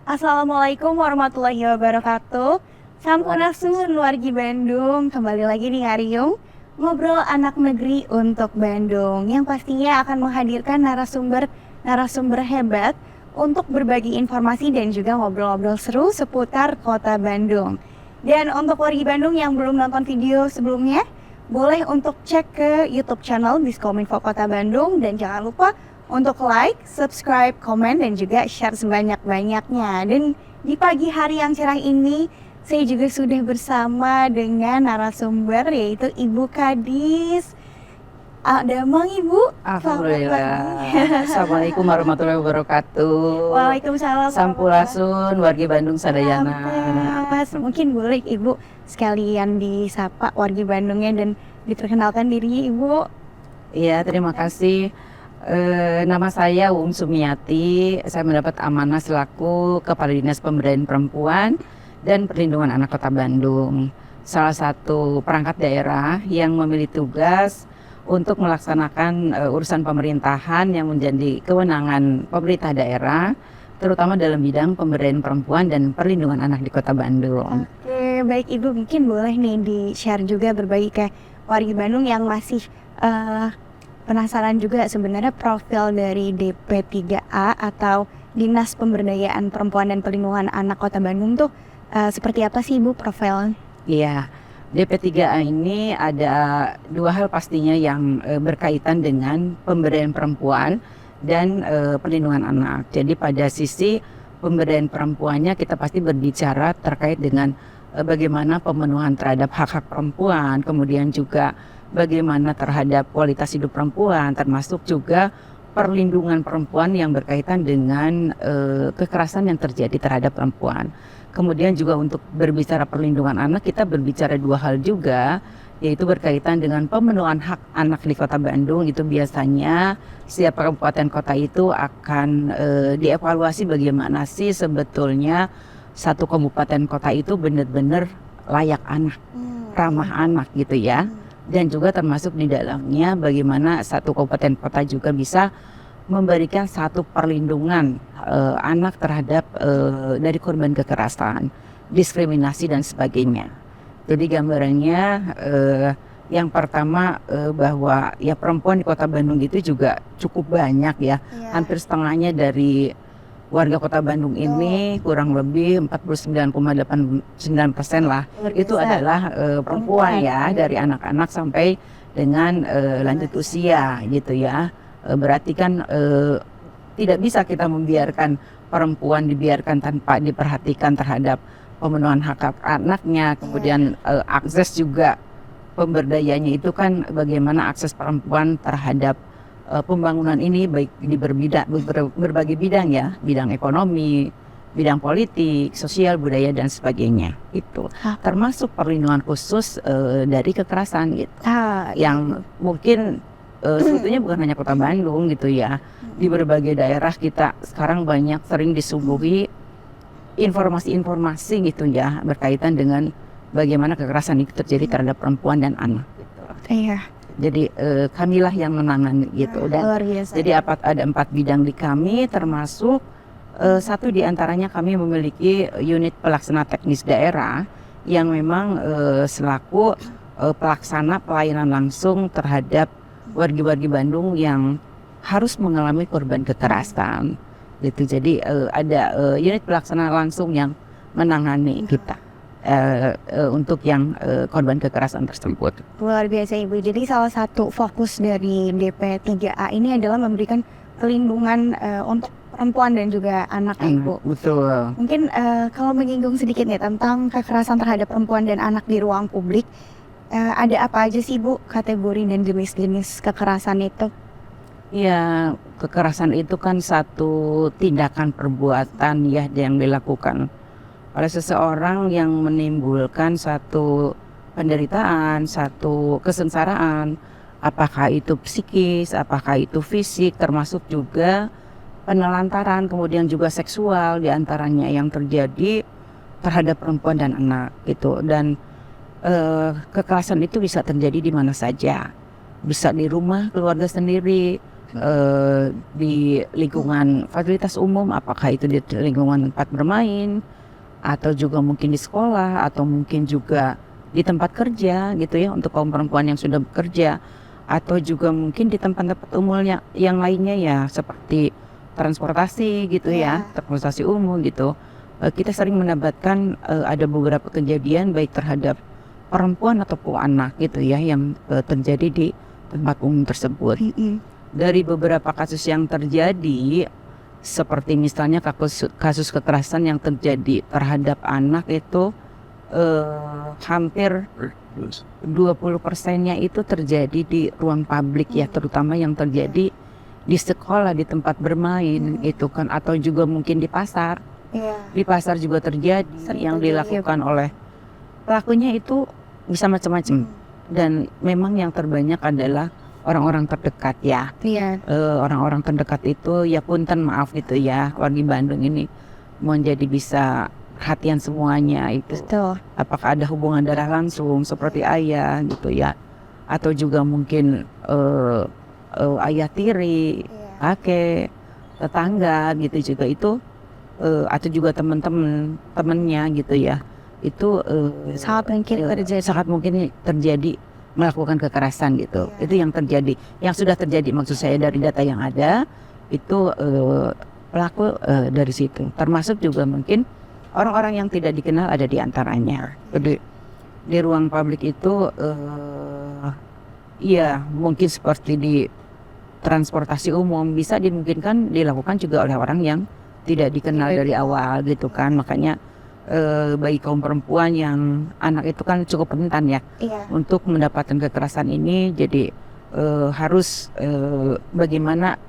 Assalamualaikum warahmatullahi wabarakatuh. Sampurasun wargi Bandung, kembali lagi di Ngariung Ngobrol Anak Negeri untuk Bandung, yang pastinya akan menghadirkan narasumber hebat untuk berbagi informasi dan juga ngobrol-ngobrol seru seputar kota Bandung. Dan untuk wargi Bandung yang belum nonton video sebelumnya, boleh untuk cek ke YouTube channel Diskominfo Kota Bandung, dan jangan lupa untuk like, subscribe, komen, dan juga share sebanyak-banyaknya. Dan di pagi hari yang cerah ini, saya juga sudah bersama dengan narasumber, yaitu Ibu Kadis. Ada Mang Ibu. Alhamdulillah. Assalamualaikum warahmatullahi wabarakatuh. Waalaikumsalam. Sampurasun, wargi Bandung sadayana. Mas, mungkin boleh Ibu sekalian disapa wargi Bandungnya dan diperkenalkan dirinya Ibu. Iya, terima kasih. Nama saya Sumiati. Saya mendapat amanah selaku Kepala Dinas Pemberdayaan Perempuan dan Perlindungan Anak Kota Bandung, salah satu perangkat daerah yang memiliki tugas untuk melaksanakan urusan pemerintahan yang menjadi kewenangan pemerintah daerah, terutama dalam bidang pemberdayaan perempuan dan perlindungan anak di Kota Bandung. Oke, baik Ibu, mungkin boleh nih di-share juga berbagi ke warga Bandung yang masih penasaran juga sebenarnya profil dari DP3A atau Dinas Pemberdayaan Perempuan dan Perlindungan Anak Kota Bandung tuh seperti apa sih Ibu profil? Iya, DP3A ini ada dua hal pastinya yang berkaitan dengan pemberdayaan perempuan dan perlindungan anak. Jadi pada sisi pemberdayaan perempuannya kita pasti berbicara terkait dengan bagaimana pemenuhan terhadap hak-hak perempuan, kemudian juga bagaimana terhadap kualitas hidup perempuan, termasuk juga perlindungan perempuan yang berkaitan dengan kekerasan yang terjadi terhadap perempuan. Kemudian juga untuk berbicara perlindungan anak, kita berbicara dua hal juga, yaitu berkaitan dengan pemenuhan hak anak di Kota Bandung. Itu biasanya setiap kabupaten kota itu akan dievaluasi bagaimana sih sebetulnya satu kabupaten kota itu benar-benar layak anak, ramah anak gitu ya. Dan juga termasuk di dalamnya bagaimana satu kabupaten kota juga bisa memberikan satu perlindungan anak terhadap dari korban kekerasan, diskriminasi dan sebagainya. Jadi gambarannya yang pertama bahwa ya perempuan di Kota Bandung itu juga cukup banyak ya. Hampir setengahnya dari warga Kota Bandung ini kurang lebih 49,89% lah itu adalah perempuan ya, dari anak-anak sampai dengan lanjut usia gitu ya. Berarti kan tidak bisa kita membiarkan perempuan dibiarkan tanpa diperhatikan terhadap pemenuhan hak anaknya. Kemudian akses juga pemberdayanya itu kan bagaimana akses perempuan terhadap pembangunan ini baik di berbagai bidang ya, bidang ekonomi, bidang politik, sosial, budaya dan sebagainya itu. Termasuk perlindungan khusus dari kekerasan gitu. Yang mungkin sebetulnya bukan hanya Kota Bandung gitu ya. Di berbagai daerah kita sekarang banyak sering disuguhi informasi-informasi gitu ya berkaitan dengan bagaimana kekerasan itu terjadi terhadap perempuan dan anak gitu. Iya. Jadi kamilah yang menangani gitu. Dan jadi ada 4 bidang di kami, termasuk satu di antaranya kami memiliki unit pelaksana teknis daerah yang memang selaku pelaksana pelayanan langsung terhadap wargi-wargi Bandung yang harus mengalami korban kekerasan gitu. Jadi ada unit pelaksana langsung yang menangani kita untuk yang korban kekerasan tersebut. Luar biasa Ibu. Jadi salah satu fokus dari DP3A ini adalah memberikan perlindungan untuk perempuan dan juga anak Ibu. Betul. Mungkin kalau menyinggung sedikit nih tentang kekerasan terhadap perempuan dan anak di ruang publik, ada apa aja sih Bu kategori dan jenis-jenis kekerasan itu? Ya, kekerasan itu kan satu tindakan perbuatan ya yang dilakukan oleh seseorang yang menimbulkan satu penderitaan, satu kesengsaraan, apakah itu psikis, apakah itu fisik, termasuk juga penelantaran, kemudian juga seksual diantaranya yang terjadi terhadap perempuan dan anak gitu. Dan kekerasan itu bisa terjadi di mana saja, bisa di rumah keluarga sendiri, di lingkungan fasilitas umum, apakah itu di lingkungan tempat bermain, atau juga mungkin di sekolah, atau mungkin juga di tempat kerja gitu ya untuk kaum perempuan yang sudah bekerja, atau juga mungkin di tempat-tempat umumnya yang lainnya ya seperti transportasi gitu ya, transportasi umum gitu. Kita sering mendapatkan ada beberapa kejadian baik terhadap perempuan ataupun anak gitu ya yang terjadi di tempat umum tersebut. Dari beberapa kasus yang terjadi, seperti misalnya kasus kekerasan yang terjadi terhadap anak itu hampir 20%-nya itu terjadi di ruang publik ya, terutama yang terjadi di sekolah, di tempat bermain itu kan, atau juga mungkin di pasar. Di pasar juga terjadi yang dilakukan oleh pelakunya itu bisa macam-macam, dan memang yang terbanyak adalah orang-orang terdekat ya. Orang-orang terdekat itu ya punten maaf gitu ya, wargi Bandung ini mau jadi bisa perhatian semuanya itu. Apakah ada hubungan darah langsung seperti ayah gitu ya, atau juga mungkin ayah tiri, kakek, tetangga gitu juga itu, atau juga temennya gitu ya, itu sangat mungkin terjadi melakukan kekerasan gitu. Itu yang terjadi, yang sudah terjadi maksud saya dari data yang ada itu pelaku dari situ. Termasuk juga mungkin orang-orang yang tidak dikenal ada di antaranya. Jadi di ruang publik itu ya mungkin seperti di transportasi umum bisa dimungkinkan dilakukan juga oleh orang yang tidak dikenal dari awal gitu kan. Makanya bagi kaum perempuan yang anak itu kan cukup rentan ya untuk mendapatkan kekerasan ini. Jadi harus bagaimana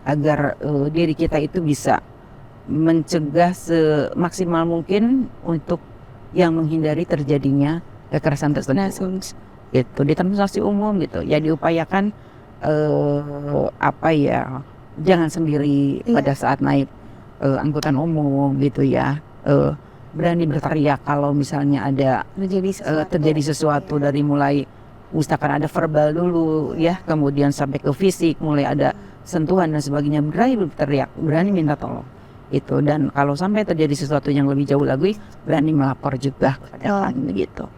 agar diri kita itu bisa mencegah semaksimal mungkin untuk yang menghindari terjadinya kekerasan tersebut. Itu di transportasi umum gitu ya, diupayakan jangan sendiri pada saat naik angkutan umum gitu ya. Berani berteriak kalau misalnya ada terjadi sesuatu, dari mulai misalkan ada verbal dulu ya, kemudian sampai ke fisik, mulai ada sentuhan dan sebagainya, berani berteriak, berani minta tolong itu. Dan kalau sampai terjadi sesuatu yang lebih jauh lagi, berani melapor juga kepada gitu.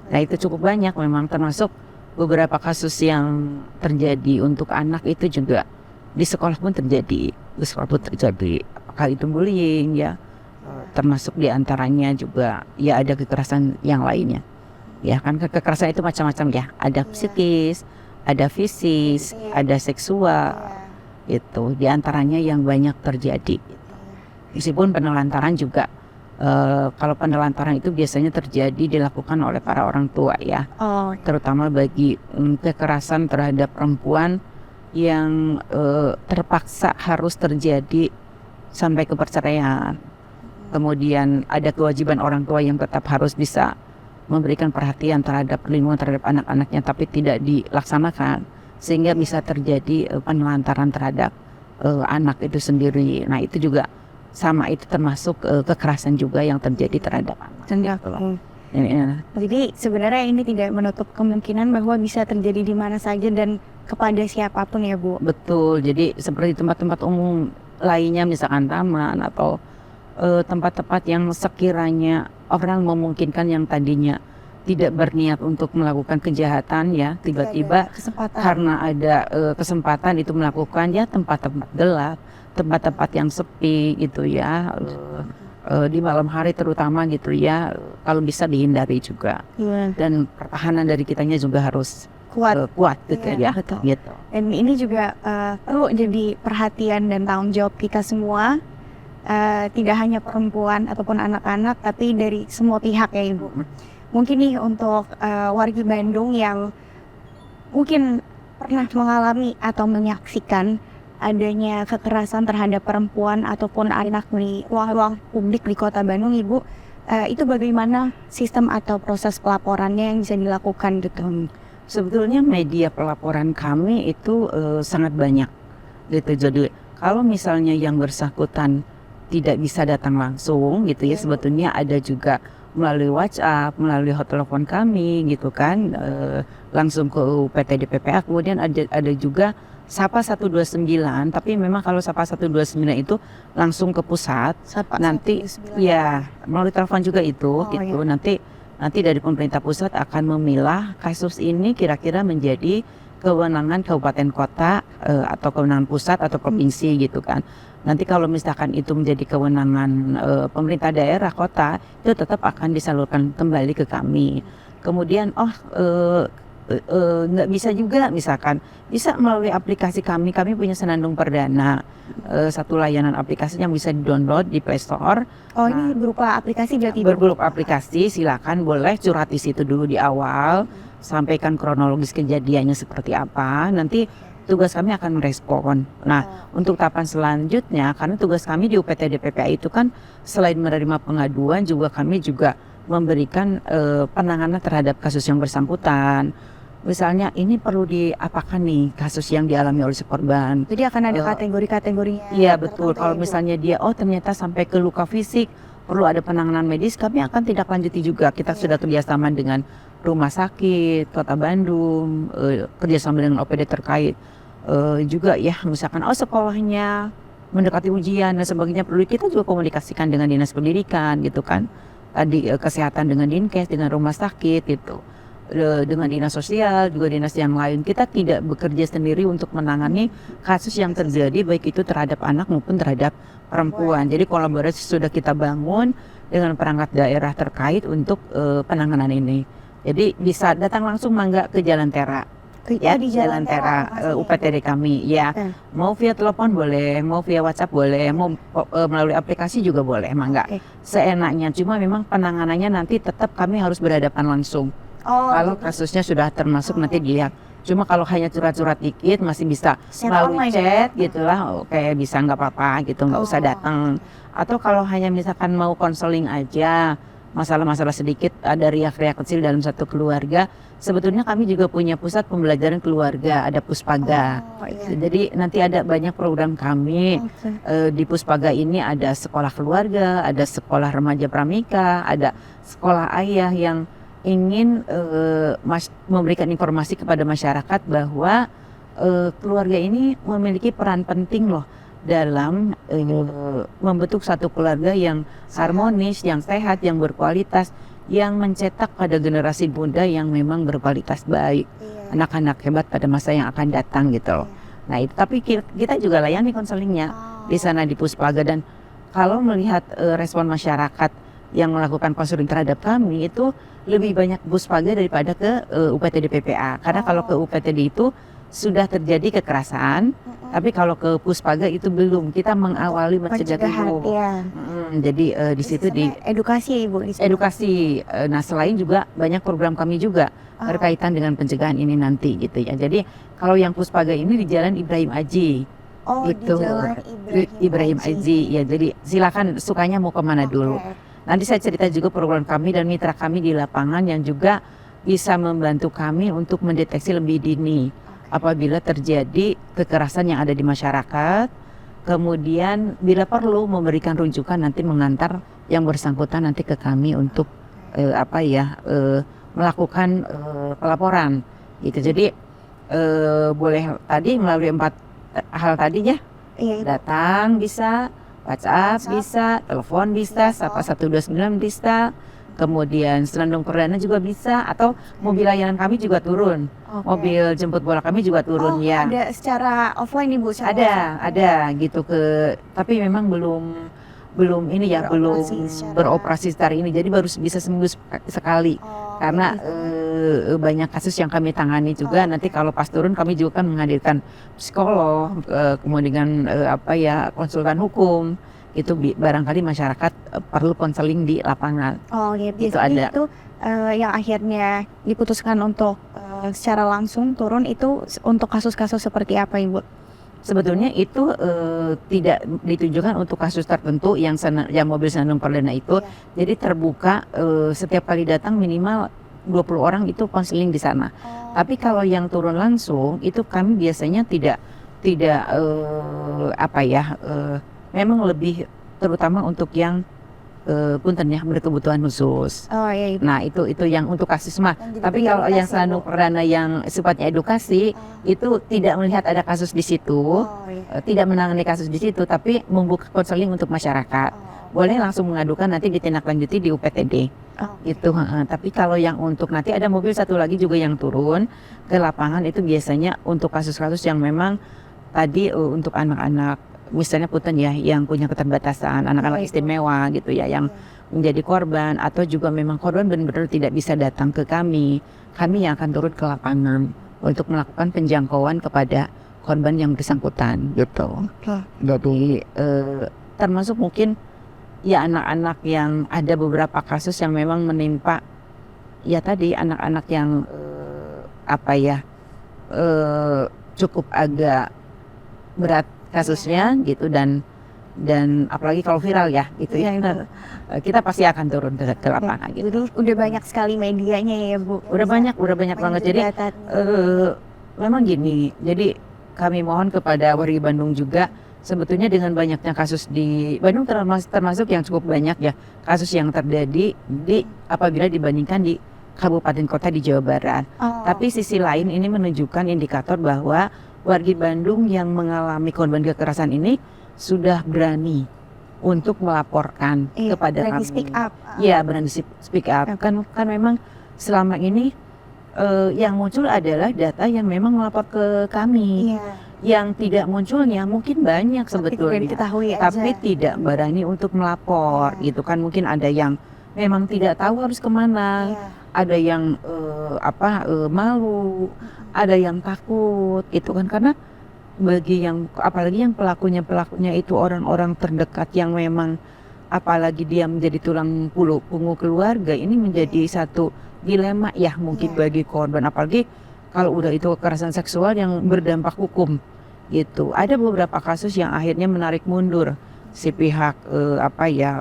Nah itu cukup banyak memang, termasuk beberapa kasus yang terjadi untuk anak itu juga di sekolah pun terjadi. Apakah itu bullying ya, termasuk diantaranya juga ya ada kekerasan yang lainnya ya kan. Kekerasan itu macam-macam ya, ada psikis, ada fisik, ada seksual, itu diantaranya yang banyak terjadi. Meskipun penelantaran juga kalau penelantaran itu biasanya terjadi dilakukan oleh para orang tua ya, terutama bagi kekerasan terhadap perempuan yang terpaksa harus terjadi sampai ke perceraian. Kemudian ada kewajiban orang tua yang tetap harus bisa memberikan perhatian terhadap perlindungan terhadap anak-anaknya, tapi tidak dilaksanakan, sehingga bisa terjadi penelantaran terhadap anak itu sendiri. Nah itu juga sama, itu termasuk kekerasan juga yang terjadi terhadap anak. Jadi sebenarnya ini tidak menutup kemungkinan bahwa bisa terjadi di mana saja dan kepada siapapun ya Bu. Betul, jadi seperti tempat-tempat umum lainnya, misalkan taman atau tempat-tempat yang sekiranya orang memungkinkan yang tadinya tidak berniat untuk melakukan kejahatan ya, tiba-tiba karena ada kesempatan itu melakukan ya, tempat-tempat gelap, tempat-tempat yang sepi gitu ya, di malam hari terutama gitu ya, kalau bisa dihindari juga. Dan pertahanan dari kitanya juga harus kuat gitu ya. Gitu. Dan ini juga perlu jadi perhatian dan tanggung jawab kita semua. Tidak hanya perempuan ataupun anak-anak, tapi dari semua pihak ya Ibu. Mungkin nih untuk warga Bandung yang mungkin pernah mengalami atau menyaksikan adanya kekerasan terhadap perempuan ataupun anak di ruang publik di Kota Bandung Ibu, itu bagaimana sistem atau proses pelaporannya yang bisa dilakukan gitu? Sebetulnya media pelaporan kami itu sangat banyak gitu. Jadi kalau misalnya yang bersangkutan tidak bisa datang langsung gitu ya, sebetulnya ada juga melalui WhatsApp, melalui hot telepon kami gitu kan, langsung ke UPT DPPA. Kemudian ada juga Sapa 129, tapi memang kalau Sapa 129 itu langsung ke pusat. Sapa Nanti 129. ya melalui telepon juga itu Oh, gitu. Nanti dari pemerintah pusat akan memilah kasus ini kira-kira menjadi kewenangan kabupaten kota atau kewenangan pusat atau provinsi gitu kan. Nanti kalau misalkan itu menjadi kewenangan pemerintah daerah kota, itu tetap akan disalurkan kembali ke kami. Kemudian nggak bisa juga, misalkan bisa melalui aplikasi kami punya Senandung Perdana, satu layanan aplikasi yang bisa di-download di Play Store. Oh, ini berupa aplikasi berarti, Bu? Bergrup aplikasi, silakan boleh curhat di situ dulu di awal, sampaikan kronologis kejadiannya seperti apa, nanti tugas kami akan merespon. Nah, untuk tahapan selanjutnya, karena tugas kami di UPTD PPA itu kan selain menerima pengaduan, juga kami juga memberikan penanganan terhadap kasus yang bersangkutan. Misalnya ini perlu diapakan nih kasus yang dialami oleh si korban. Jadi akan ada kategori-kategorinya. Iya betul, tertentu kalau ya, Bu? misalnya dia ternyata sampai ke luka fisik, perlu ada penanganan medis, kami akan tindak lanjuti juga. Kita sudah kerjasama dengan rumah sakit Kota Bandung, kerjasama dengan OPD terkait. Juga ya misalkan sekolahnya mendekati ujian dan sebagainya, perlu kita juga komunikasikan dengan dinas pendidikan gitu kan. Tadi kesehatan dengan Dinkes, dengan rumah sakit gitu. Dengan dinas sosial, juga dinas yang lain. Kita tidak bekerja sendiri untuk menangani kasus yang terjadi baik itu terhadap anak maupun terhadap perempuan. Jadi kolaborasi sudah kita bangun dengan perangkat daerah terkait untuk penanganan ini. Jadi bisa datang langsung mangga ke Jalan Tera. Ya, di Jalan Tera UPTD kami ya. Mau via telepon boleh, mau via WhatsApp boleh, mau melalui aplikasi juga boleh, mangga. Seenaknya. Cuma memang penanganannya nanti tetap kami harus berhadapan langsung. Kalau kasusnya sudah termasuk nanti dilihat. Cuma kalau hanya curhat-curhat dikit masih bisa melalui chat gitulah, kayak bisa nggak apa-apa gitu, nggak usah datang. Atau kalau hanya misalkan mau konseling aja, masalah-masalah sedikit, ada riak-riak kecil dalam satu keluarga, sebetulnya kami juga punya pusat pembelajaran keluarga, ada Puspaga. Jadi nanti ada banyak program kami di Puspaga ini, ada sekolah keluarga, ada sekolah remaja pramika, ada sekolah ayah yang ingin memberikan informasi kepada masyarakat bahwa keluarga ini memiliki peran penting loh dalam membentuk satu keluarga yang harmonis, yang sehat, yang berkualitas, yang mencetak pada generasi muda yang memang berkualitas baik, anak-anak hebat pada masa yang akan datang gitu loh. Nah itu, tapi kita juga layani konselingnya di sana di Puspaga, dan kalau melihat respon masyarakat yang melakukan konseling terhadap kami itu lebih banyak Puspaga daripada ke UPTD PPA. Karena kalau ke UPTD itu sudah terjadi kekerasan, tapi kalau ke Puspaga itu belum. Kita mengawali mencegah dulu. Jadi di situ di edukasi ya, Ibu. Edukasi. Nah selain juga banyak program kami juga berkaitan dengan pencegahan ini nanti gitu ya. Jadi kalau yang Puspaga ini di Jalan Ibrahim Aji. Di Jalan Ibrahim Aji. Ya, jadi silakan sukanya mau kemana dulu. Nanti saya cerita juga program kami dan mitra kami di lapangan yang juga bisa membantu kami untuk mendeteksi lebih dini apabila terjadi kekerasan yang ada di masyarakat. Kemudian bila perlu memberikan rujukan, nanti mengantar yang bersangkutan nanti ke kami untuk melakukan pelaporan gitu. Jadi boleh tadi melalui 4 hal tadinya, datang bisa, WhatsApp bisa, telepon bisa, Sapa 129 bisa, kemudian Senandung Perdana juga bisa, atau mobil layanan kami juga turun, mobil jemput bola kami juga turun ya. Ada secara offline nih, Bu? Ada gitu tapi memang belum ini ya, belum beroperasi secara ini, jadi baru bisa seminggu sekali. Karena banyak kasus yang kami tangani juga. Nanti kalau pas turun kami juga kan menghadirkan psikolog, kemudian konsultan hukum. Itu barangkali masyarakat perlu konseling di lapangan. Itu ada. Itu yang akhirnya diputuskan untuk secara langsung turun itu untuk kasus-kasus seperti apa, Ibu? Sebetulnya itu tidak ditujukan untuk kasus tertentu yang mobil Senandung Perdana itu. Jadi terbuka, setiap kali datang minimal 20 orang itu konseling di sana. Tapi kalau yang turun langsung itu kami biasanya tidak memang lebih terutama untuk yang punten ya berkebutuhan khusus. Oh iya, Ibu. Nah itu yang untuk kasus mah. Yang jadi Tapi kalau prioritas yang ya, Selanung Bu. Perdana yang sifatnya edukasi itu tidak melihat ada kasus di situ, Oh iya. tidak menangani kasus di situ, tapi membuka konseling untuk masyarakat. Boleh langsung mengadukan, nanti ditindaklanjuti di UPTD. Oh. Itu. Tapi kalau yang untuk nanti ada mobil satu lagi juga yang turun ke lapangan itu biasanya untuk kasus-kasus yang memang tadi untuk anak-anak misalnya punten ya yang punya keterbatasan, anak-anak Baik, Bu. istimewa gitu ya yang menjadi korban atau juga memang korban benar-benar tidak bisa datang ke kami yang akan turun ke lapangan untuk melakukan penjangkauan kepada korban yang bersangkutan gitu. Oke. Jadi termasuk mungkin ya anak-anak yang ada beberapa kasus yang memang menimpa ya tadi anak-anak yang apa ya cukup agak berat kasusnya gitu dan apalagi kalau viral ya gitu ya, kita pasti akan turun ke lapangan gitu. Jadi udah banyak sekali medianya ya, Bu. Udah banyak banget. Jadi memang gini, jadi kami mohon kepada warga Bandung juga sebetulnya dengan banyaknya kasus di Bandung termasuk yang cukup banyak ya kasus yang terjadi di apabila dibandingkan di kabupaten kota di Jawa Barat. Tapi sisi lain ini menunjukkan indikator bahwa warga Bandung yang mengalami korban kekerasan ini sudah berani untuk melaporkan kepada berani kami. speak up. Iya, berani speak up. Kan memang selama ini yang muncul adalah data yang memang melapor ke kami. Iya. Yang tidak munculnya mungkin banyak Tapi sebetulnya, tidak diketahui tapi aja. tidak berani untuk melapor gitu kan. Mungkin ada yang memang tidak tahu harus kemana, Iya. ada yang malu, ada yang takut gitu kan, karena bagi yang apalagi yang pelakunya itu orang-orang terdekat yang memang apalagi dia menjadi tulang punggung keluarga, ini menjadi satu dilema ya mungkin bagi korban, apalagi kalau udah itu kekerasan seksual yang berdampak hukum gitu. Ada beberapa kasus yang akhirnya menarik mundur si pihak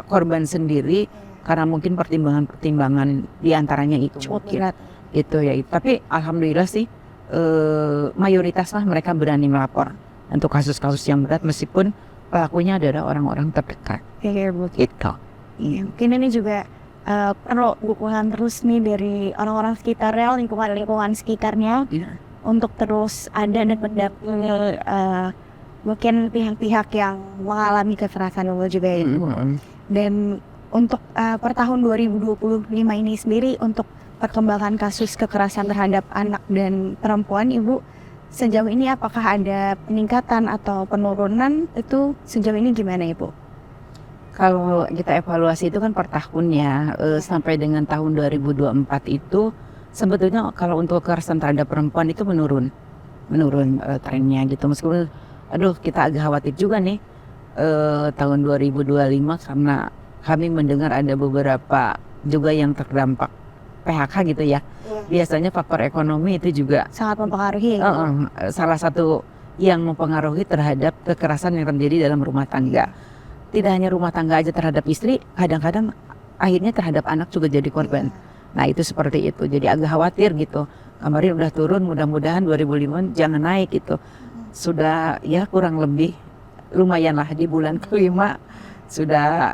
korban sendiri karena mungkin pertimbangan diantaranya itu mungkin gitu ya. Tapi alhamdulillah sih mayoritas lah mereka berani melapor untuk kasus-kasus yang berat meskipun pelakunya adalah orang-orang terdekat. Iya, Bu. Gitu. Iya, mungkin ini juga perlu dukungan terus nih dari orang-orang sekitarnya, lingkungan sekitarnya untuk terus ada dan mendampingi mungkin pihak-pihak yang mengalami kekerasan juga ya. Dan untuk per tahun 2025 ini sendiri untuk perkembangan kasus kekerasan terhadap anak dan perempuan, Ibu sejauh ini apakah ada peningkatan atau penurunan, itu sejauh ini gimana, Ibu? Kalau kita evaluasi itu kan per tahun ya, sampai dengan tahun 2024 itu sebetulnya kalau untuk kekerasan terhadap perempuan itu menurun trennya gitu. Meskipun kita agak khawatir juga nih tahun 2025 karena kami mendengar ada beberapa juga yang terdampak PHK gitu ya. Biasanya faktor ekonomi itu juga Sangat mempengaruhi. salah satu yang mempengaruhi terhadap kekerasan yang terjadi dalam rumah tangga. Tidak hanya rumah tangga aja terhadap istri, kadang-kadang akhirnya terhadap anak juga jadi korban. Nah itu seperti itu, jadi agak khawatir gitu. Kemarin udah turun, mudah-mudahan 2005 jangan naik gitu. Sudah ya kurang lebih lumayan lah di bulan kelima sudah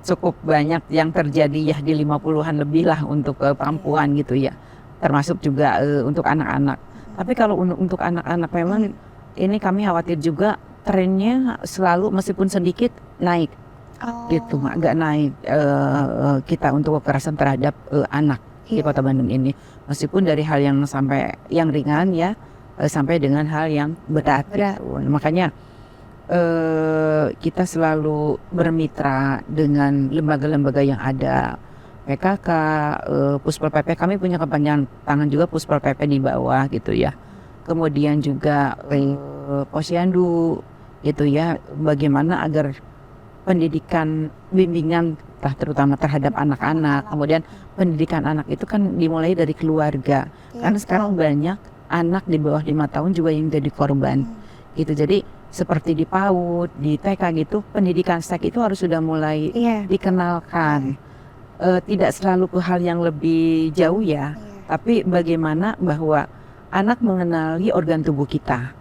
cukup banyak yang terjadi ya di 50-an lebih lah untuk perempuan gitu ya. Termasuk juga untuk anak-anak. Tapi kalau untuk anak-anak memang ini kami khawatir juga trennya selalu meskipun sedikit naik gitu, agak naik kita untuk kekerasan terhadap anak di Kota Bandung ini, meskipun dari hal yang sampai yang ringan ya sampai dengan hal yang berat. Gitu. Makanya kita selalu bermitra dengan lembaga-lembaga yang ada, PKK, Puspol PP, kami punya kepanjangan tangan juga Puspol PP di bawah gitu ya. Kemudian juga Posyandu gitu ya, bagaimana agar pendidikan bimbingan terutama terhadap anak-anak, kemudian pendidikan anak itu kan dimulai dari keluarga. Karena sekarang banyak anak di bawah 5 tahun juga yang jadi korban gitu. Jadi seperti di PAUD, di TK gitu, pendidikan seks itu harus sudah mulai dikenalkan. Tidak selalu ke hal yang lebih jauh ya, tapi bagaimana bahwa anak mengenali organ tubuh kita.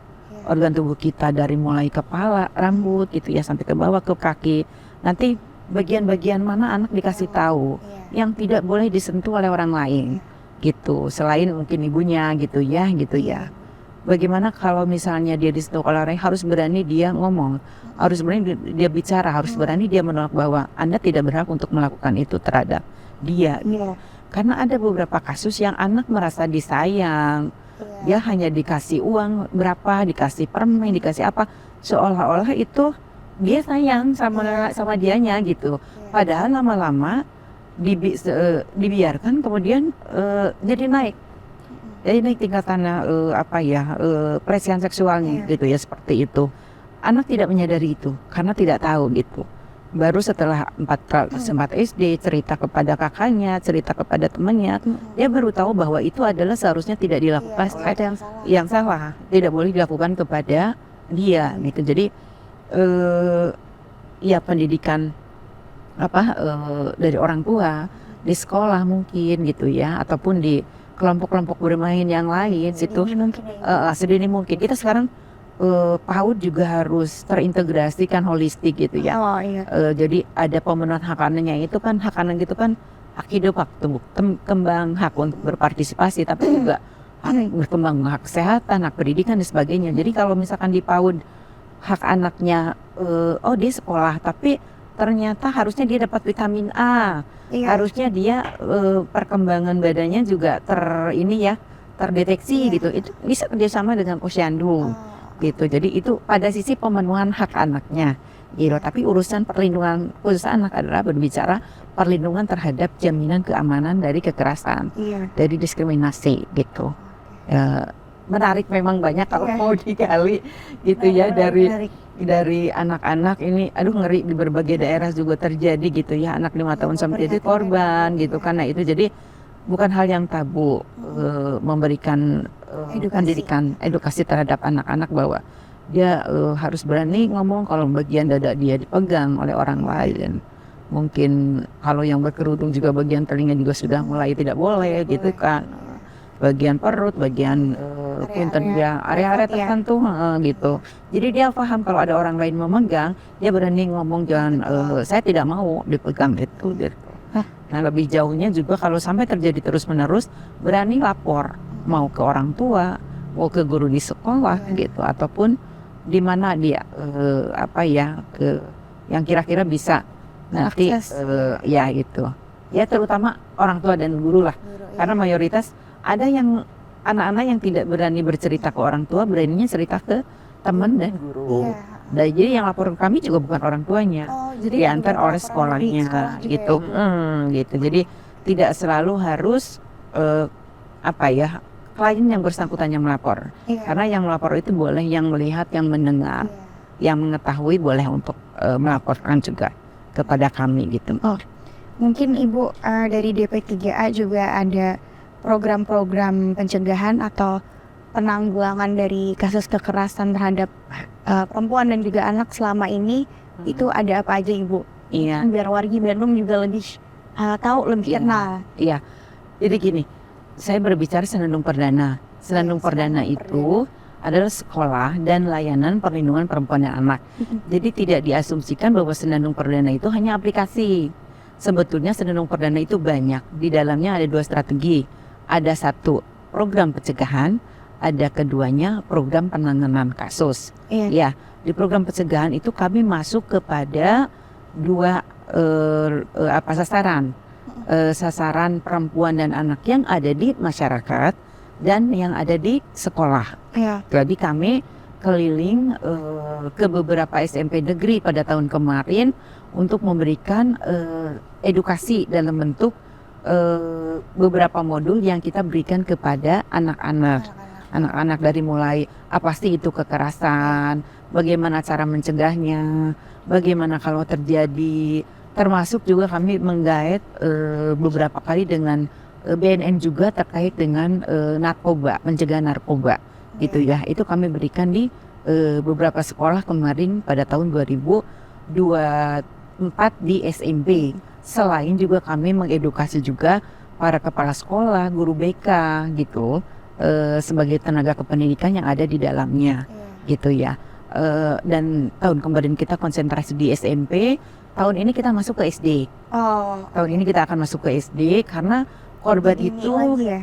organ tubuh kita dari mulai kepala, rambut gitu ya sampai ke bawah ke kaki. Nanti bagian-bagian mana anak dikasih tahu yang tidak boleh disentuh oleh orang lain gitu. Selain mungkin ibunya gitu ya. Bagaimana kalau misalnya dia disentuh oleh orang, harus berani dia ngomong, harus berani dia bicara, harus berani dia menolak bahwa Anda tidak berhak untuk melakukan itu terhadap dia. Karena ada beberapa kasus yang anak merasa disayang, dia hanya dikasih uang berapa, dikasih permen, dikasih apa, seolah-olah itu dia sayang sama dianya gitu. Padahal lama-lama dibiarkan kemudian jadi naik. Jadi naik tingkatan pelecehan seksualnya gitu ya, seperti itu. Anak tidak menyadari itu karena tidak tahu gitu. Baru setelah 4 SD cerita kepada kakaknya, cerita kepada temannya, dia baru tahu bahwa itu adalah seharusnya tidak dilakukan yang salah, tidak boleh dilakukan kepada dia gitu. Jadi ya pendidikan dari orang tua di sekolah mungkin gitu ya, ataupun di kelompok-kelompok bermain yang lain situ sedini mungkin. Kita sekarang PAUD juga harus terintegrasikan holistik gitu ya. Jadi ada pemenuhan hak anaknya, itu kan hak anak gitu kan hak hidup, hak tumbuh kembang, hak untuk berpartisipasi, tapi juga hak berkembang, hak kesehatan, hak pendidikan dan sebagainya. Jadi kalau misalkan di PAUD hak anaknya dia sekolah tapi ternyata harusnya dia dapat vitamin A, harusnya dia perkembangan badannya juga terdeteksi gitu. Itu bisa kerjasama dengan posyandu gitu. Jadi itu pada sisi pemenuhan hak anaknya gitu. Tapi urusan perlindungan khusus anak adalah berbicara perlindungan terhadap jaminan keamanan dari kekerasan, dari diskriminasi gitu. Menarik memang, banyak kalau mau digali gitu ya, dari anak-anak ini, ngeri, di berbagai daerah juga terjadi gitu ya, anak 5 tahun sampai jadi korban gitu. Karena itu jadi bukan hal yang tabu memberikan pendidikan, edukasi terhadap anak-anak bahwa dia harus berani ngomong kalau bagian dada dia dipegang oleh orang lain. Mungkin kalau yang berkerudung juga bagian telinga juga sudah mulai tidak boleh gitu kan. Bagian perut, bagian area-area tertentu gitu. Jadi dia paham kalau ada orang lain memegang, dia berani ngomong, jangan saya tidak mau dipegang itu gitu. Nah lebih jauhnya juga kalau sampai terjadi terus-menerus, berani lapor, mau ke orang tua, mau ke guru di sekolah gitu, ataupun di mana dia ke yang kira-kira bisa nanti ya gitu. Ya terutama orang tua dan guru lah. Karena mayoritas ada yang anak-anak yang tidak berani bercerita ke orang tua, beraninya cerita ke teman dan guru. Dan jadi yang lapor ke kami juga bukan orang tuanya, diantar oleh sekolahnya gitu. Gitu. Jadi tidak selalu harus klien yang bersangkutan yang melapor. Karena yang melapor itu boleh yang melihat, yang mendengar, yang mengetahui boleh untuk melaporkan juga kepada kami gitu. Mungkin Ibu dari DP3A juga ada program-program pencegahan atau penanggulangan dari kasus kekerasan terhadap perempuan dan juga anak selama ini. Itu ada apa aja Ibu? Biar wargi Bandung juga lebih tahu, lebih kenal. Jadi gini, saya berbicara Senandung Perdana. Senandung Perdana itu adalah sekolah dan layanan perlindungan perempuan dan anak. Jadi tidak diasumsikan bahwa Senandung Perdana itu hanya aplikasi. Sebetulnya Senandung Perdana itu banyak. Di dalamnya ada 2 strategi. Ada 1 program pencegahan, ada keduanya program penanganan kasus. Di program pencegahan itu kami masuk kepada 2 sasaran. Sasaran perempuan dan anak yang ada di masyarakat dan yang ada di sekolah. Jadi kami keliling ke beberapa SMP negeri pada tahun kemarin untuk memberikan edukasi dalam bentuk beberapa modul yang kita berikan kepada anak-anak dari mulai apa sih itu kekerasan, bagaimana cara mencegahnya, bagaimana kalau terjadi, termasuk juga kami menggait beberapa kali dengan BNN juga terkait dengan narkoba, mencegah narkoba gitu ya. Itu kami berikan di beberapa sekolah kemarin pada tahun 2024 di SMP. Selain juga kami mengedukasi juga para kepala sekolah, guru BK gitu, sebagai tenaga kependidikan yang ada di dalamnya gitu ya. Dan tahun kemarin kita konsentrasi di SMP, tahun ini kita masuk ke SD. Oh, Tahun ini kita akan masuk ke SD karena korban ini itu, lagi ya.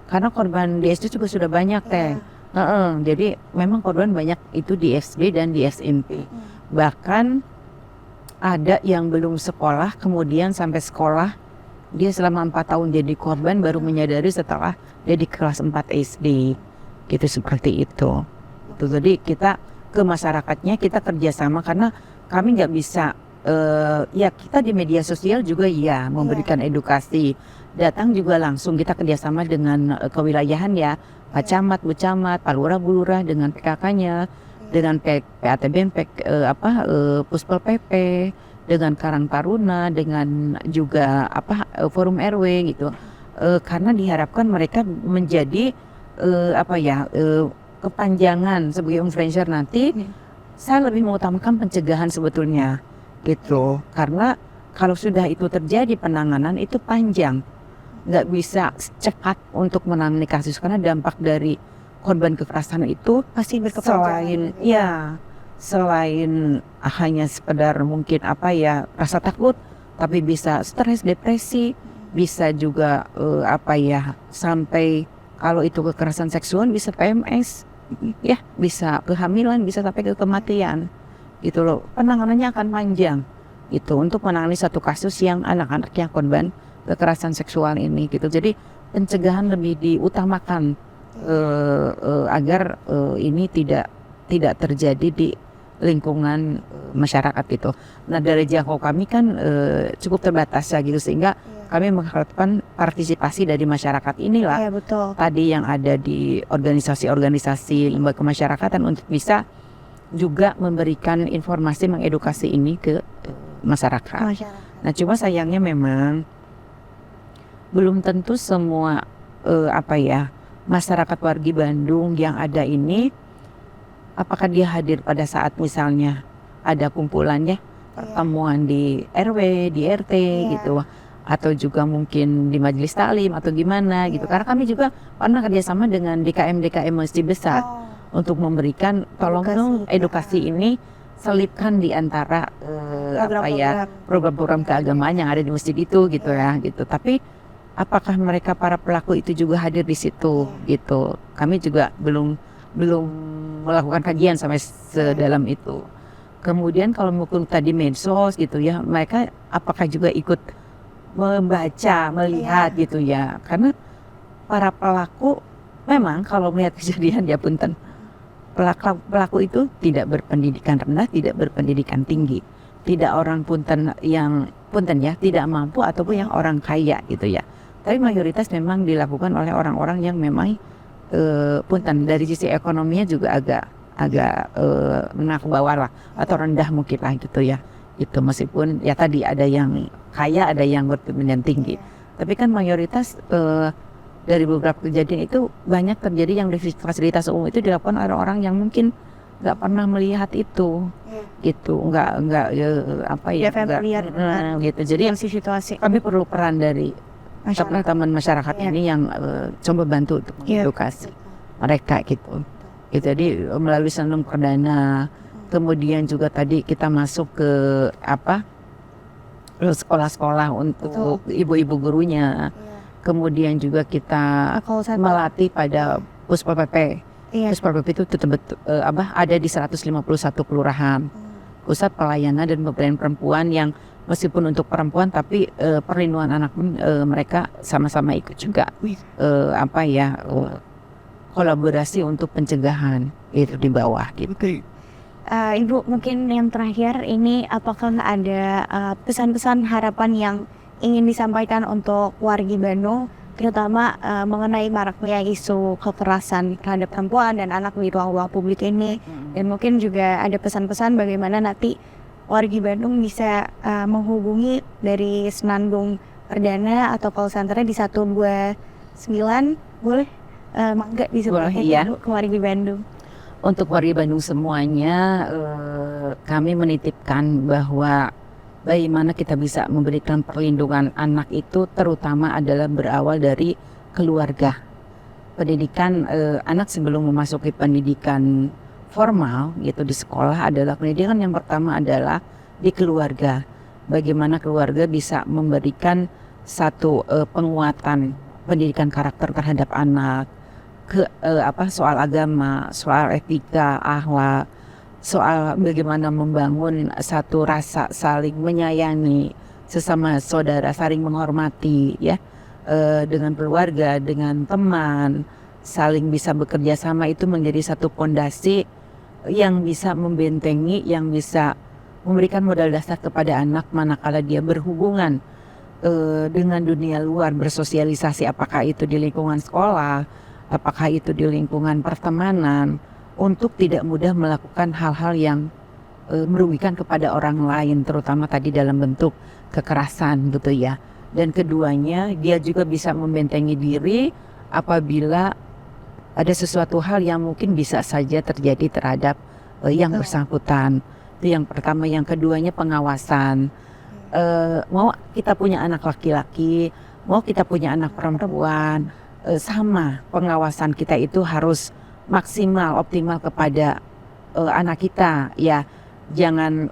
karena korban di SD juga sudah banyak teh. Jadi memang korban banyak itu di SD dan di SMP. Bahkan ada yang belum sekolah, kemudian sampai sekolah, dia selama 4 tahun jadi korban baru menyadari setelah dia di kelas 4 SD. Gitu, seperti itu. Jadi kita ke masyarakatnya kita kerjasama karena kami nggak bisa, ya kita di media sosial juga ya memberikan edukasi. Datang juga langsung kita kerjasama dengan kewilayahan ya, Pak Camat, Bu Camat, Pak Lurah, Bu Lurah dengan PKK-nya, dengan PATBM, Puspel PP, dengan Karang Taruna, dengan juga Forum RW gitu. Karena diharapkan mereka menjadi kepanjangan sebagai influencer nanti. Saya lebih mengutamakan pencegahan sebetulnya gitu, karena kalau sudah itu terjadi penanganan itu panjang, nggak bisa cepat untuk menangani kasus karena dampak dari korban kekerasan itu Pasti berkepanjangan. selain hanya sekedar mungkin rasa takut, tapi bisa stres, depresi, bisa juga sampai kalau itu kekerasan seksual bisa PMS, ya bisa kehamilan, bisa sampai ke kematian gitu loh. Penanganannya akan panjang gitu untuk menangani satu kasus yang anak-anaknya korban kekerasan seksual ini gitu. Jadi pencegahan lebih diutamakan agar ini tidak terjadi di lingkungan masyarakat gitu. Nah, dari jangkau kami kan cukup terbatas ya gitu, sehingga kami mengharapkan partisipasi dari masyarakat inilah. Iya, betul. Tadi yang ada di organisasi-organisasi lembaga kemasyarakatan untuk bisa juga memberikan informasi, mengedukasi ini ke masyarakat. Nah, cuma sayangnya memang belum tentu semua masyarakat wargi Bandung yang ada ini, apakah dia hadir pada saat misalnya ada kumpulannya, pertemuan di RW, di RT gitu, atau juga mungkin di majelis taklim atau gimana gitu. Karena kami juga pernah kerjasama dengan DKM masjid besar untuk memberikan tolong dong edukasi ini selipkan di antara program-program keagamaan yang ada di masjid itu gitu ya gitu. Tapi apakah mereka para pelaku itu juga hadir di situ gitu? Kami juga belum melakukan kajian sampai sedalam itu. Kemudian kalau mungkin tadi medsos gitu ya, mereka apakah juga ikut membaca, melihat gitu ya? Karena para pelaku memang kalau melihat kejadian ya punten, pelaku itu tidak berpendidikan rendah, tidak berpendidikan tinggi, tidak orang punten tidak mampu ataupun yang orang kaya gitu ya. Tapi mayoritas memang dilakukan oleh orang-orang yang memang dari sisi ekonominya juga agak menengah ke bawah lah, atau rendah mungkin lah gitu ya. Itu meskipun ya tadi ada yang kaya, ada yang berpendidikan tinggi. Tapi kan mayoritas dari beberapa kejadian itu banyak terjadi yang di fasilitas umum itu dilakukan oleh orang yang mungkin nggak pernah melihat itu, gitu, nggak gitu. Jadi yang situasi kami perlu peran dari teman masyarakat ini yang coba bantu untuk mengedukasi mereka gitu. Jadi melalui senum perdana, kemudian juga tadi kita masuk ke sekolah-sekolah untuk ibu-ibu gurunya. Kemudian juga kita melatih pada Puspel PP. Puspel PP itu ada di 151 kelurahan. Pusat pelayanan dan pemberdayaan perempuan yang meskipun untuk perempuan tapi perlindungan anak mereka sama-sama ikut juga kolaborasi untuk pencegahan itu di bawah gitu. Ibu, mungkin yang terakhir ini, apakah ada pesan-pesan harapan yang ingin disampaikan untuk wargi Bandung, terutama mengenai maraknya isu kekerasan terhadap perempuan dan anak di ruang-ruang publik ini, dan mungkin juga ada pesan-pesan bagaimana nanti wargi Bandung bisa menghubungi dari Senandung Perdana atau call center-nya di 129, boleh mangga disebutkan ke wargi Bandung. Untuk wargi Bandung semuanya, kami menitipkan bahwa bagaimana kita bisa memberikan perlindungan anak itu terutama adalah berawal dari keluarga. Pendidikan anak sebelum memasuki pendidikan formal gitu di sekolah adalah pendidikan yang pertama adalah di keluarga. Bagaimana keluarga bisa memberikan satu penguatan pendidikan karakter terhadap anak, soal agama, soal etika, akhlak, soal bagaimana membangun satu rasa saling menyayangi sesama saudara, saling menghormati ya, dengan keluarga, dengan teman, saling bisa bekerja sama, itu menjadi satu pondasi yang bisa membentengi, yang bisa memberikan modal dasar kepada anak manakala dia berhubungan dengan dunia luar, bersosialisasi, apakah itu di lingkungan sekolah, apakah itu di lingkungan pertemanan, untuk tidak mudah melakukan hal-hal yang merugikan kepada orang lain, terutama tadi dalam bentuk kekerasan gitu ya. Dan keduanya, dia juga bisa membentengi diri apabila ada sesuatu hal yang mungkin bisa saja terjadi terhadap yang bersangkutan. Itu yang pertama. Yang keduanya pengawasan. Mau kita punya anak laki-laki, mau kita punya anak perempuan, sama pengawasan kita itu harus maksimal, optimal kepada anak kita ya.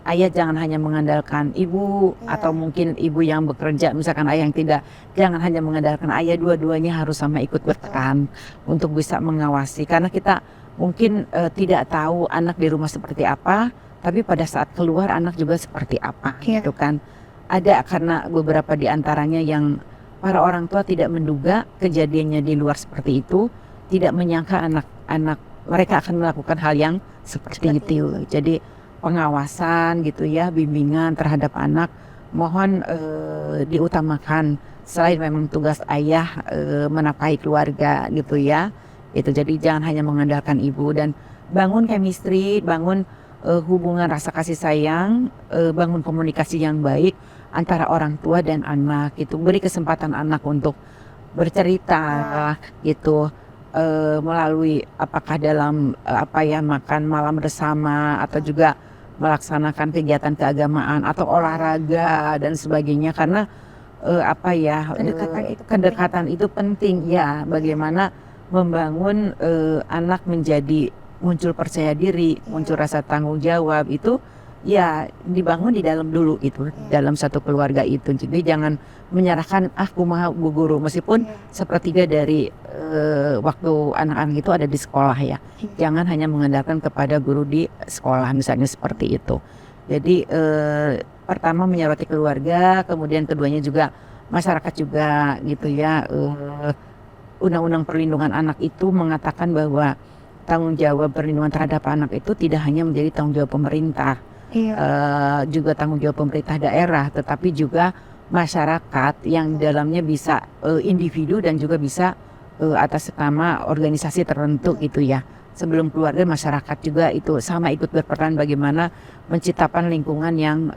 Ayah jangan hanya mengandalkan ibu atau mungkin ibu yang bekerja, misalkan ayah yang tidak, jangan hanya mengandalkan ayah, dua-duanya harus sama ikut berperan untuk bisa mengawasi, karena kita mungkin tidak tahu anak di rumah seperti apa, tapi pada saat keluar anak juga seperti apa gitu kan. Ada karena beberapa di antaranya yang para orang tua tidak menduga kejadiannya di luar seperti itu, tidak menyangka anak-anak mereka akan melakukan hal yang seperti itu. Jadi pengawasan gitu ya, bimbingan terhadap anak mohon diutamakan, selain memang tugas ayah menafkahi keluarga gitu ya. Itu jadi jangan hanya mengandalkan ibu, dan bangun chemistry, bangun hubungan rasa kasih sayang, bangun komunikasi yang baik antara orang tua dan anak gitu. Beri kesempatan anak untuk bercerita gitu, melalui apakah dalam makan malam bersama, atau juga melaksanakan kegiatan keagamaan atau olahraga dan sebagainya, karena kedekatan itu penting ya. Bagaimana membangun anak menjadi muncul percaya diri, muncul rasa tanggung jawab, itu ya dibangun di dalam dulu itu, dalam satu keluarga itu. Jadi jangan menyerahkan kumaha bu guru, meskipun sepertiga dari waktu anak-anak itu ada di sekolah ya. Jangan hanya mengandalkan kepada guru di sekolah misalnya seperti itu. Jadi pertama menyoroti keluarga, kemudian keduanya juga masyarakat juga gitu ya. Undang-undang perlindungan anak itu mengatakan bahwa tanggung jawab perlindungan terhadap anak itu tidak hanya menjadi tanggung jawab pemerintah, juga tanggung jawab pemerintah daerah, tetapi juga masyarakat yang dalamnya bisa individu dan juga bisa atas nama organisasi tertentu gitu ya. Sebelum keluarga, masyarakat juga itu sama ikut berperan bagaimana menciptakan lingkungan yang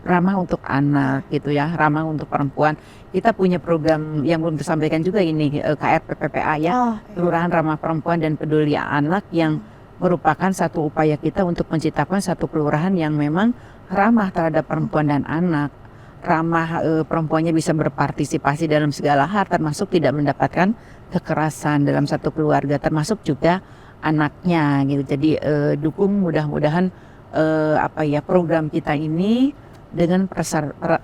ramah untuk anak gitu ya, ramah untuk perempuan. Kita punya program yang belum disampaikan juga ini, KRPPPA ya, Kelurahan Ramah Perempuan dan Peduli Anak, yang merupakan satu upaya kita untuk menciptakan satu kelurahan yang memang ramah terhadap perempuan dan anak. Ramah, perempuannya bisa berpartisipasi dalam segala hal, termasuk tidak mendapatkan kekerasan dalam satu keluarga, termasuk juga anaknya gitu. Jadi dukung mudah-mudahan program kita ini dengan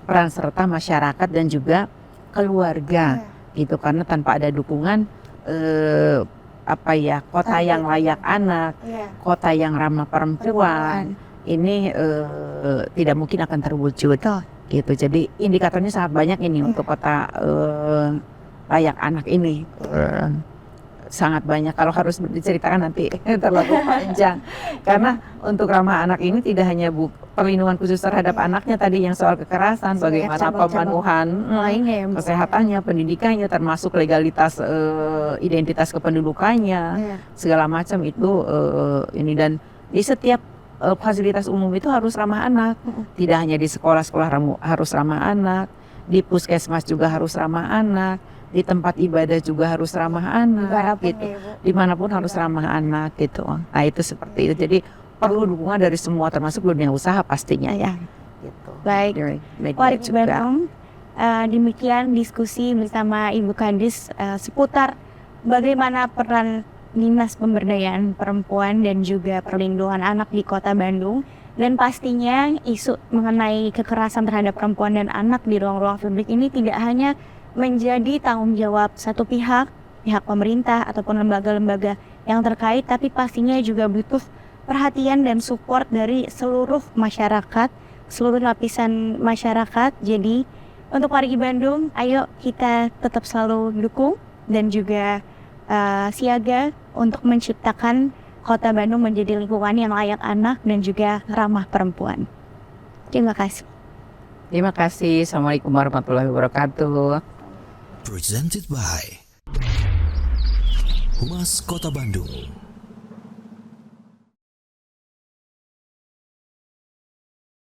peran serta masyarakat dan juga keluarga gitu, karena tanpa ada dukungan kota yang layak anak, kota yang ramah perempuan ini tidak mungkin akan terwujud gitu. Jadi indikatornya sangat banyak ini untuk kota layak anak ini, sangat banyak. Kalau harus diceritakan nanti terlalu panjang, karena untuk ramah anak ini tidak hanya perlindungan khusus terhadap anaknya tadi yang soal kekerasan, bagaimana pemenuhan kesehatannya, pendidikannya, termasuk legalitas identitas kependudukannya, segala macam itu ini. Dan di setiap fasilitas umum itu harus ramah anak, tidak hanya di sekolah-sekolah harus ramah anak, di puskesmas juga harus ramah anak, di tempat ibadah juga harus ramah anak gitu, dimanapun harus ramah anak gitu. Nah itu seperti itu. Jadi perlu dukungan dari semua, termasuk dunia usaha pastinya ya gitu. Baik, Warid Bandung, demikian diskusi bersama Ibu Kandis seputar bagaimana peran Dinas Pemberdayaan Perempuan dan juga Perlindungan Anak di Kota Bandung. Dan pastinya isu mengenai kekerasan terhadap perempuan dan anak di ruang-ruang publik ini tidak hanya menjadi tanggung jawab satu pihak pemerintah ataupun lembaga-lembaga yang terkait, tapi pastinya juga butuh perhatian dan support dari seluruh masyarakat, seluruh lapisan masyarakat. Jadi untuk wargi Bandung, ayo kita tetap selalu dukung dan juga siaga untuk menciptakan Kota Bandung menjadi lingkungan yang layak anak dan juga ramah perempuan. Terima kasih. Terima kasih. Assalamualaikum warahmatullahi wabarakatuh. Presented by Humas Kota Bandung.